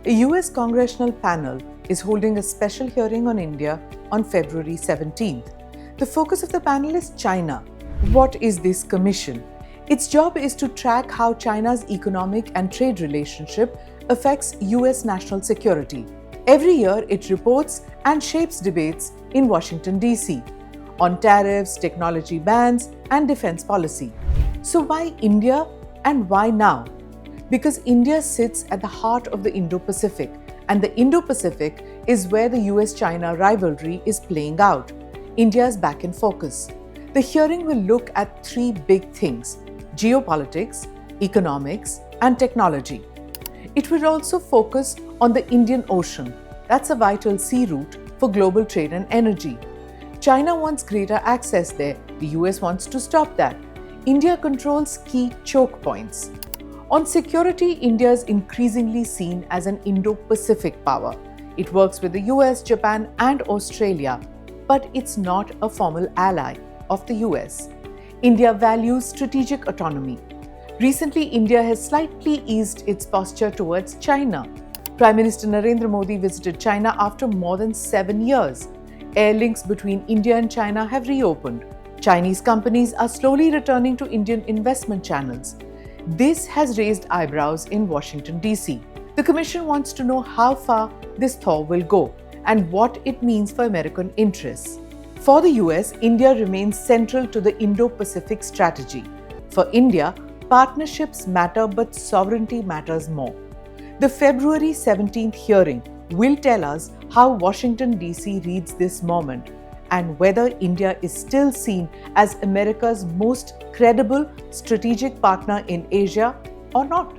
A US congressional panel is holding a special hearing on India on February 17th. The focus of the panel is China. What is this commission? Its job is to track how China's economic and trade relationship affects US national security. Every year, it reports and shapes debates in Washington, D.C. on tariffs, technology bans, and defense policy. So why India and why now? Because India sits at the heart of the Indo-Pacific, and the Indo-Pacific is where the US-China rivalry is playing out. India is back in focus. The hearing will look at three big things: geopolitics, economics, and technology. It will also focus on the Indian Ocean. That's a vital sea route for global trade and energy. China wants greater access there. The US wants to stop that. India controls key choke points. On security, India is increasingly seen as an Indo-Pacific power. It works with the US, Japan, and Australia, but it's not a formal ally of the US. India values strategic autonomy. Recently, India has slightly eased its posture towards China. Prime Minister Narendra Modi visited China after more than 7 years. Air links between India and China have reopened. Chinese companies are slowly returning to Indian investment channels. This has raised eyebrows in Washington, D.C. The Commission wants to know how far this thaw will go and what it means for American interests. For the US, India remains central to the Indo-Pacific strategy. For India, partnerships matter, but sovereignty matters more. The February 17th hearing will tell us how Washington, D.C. reads this moment and whether India is still seen as America's most credible strategic partner in Asia or not.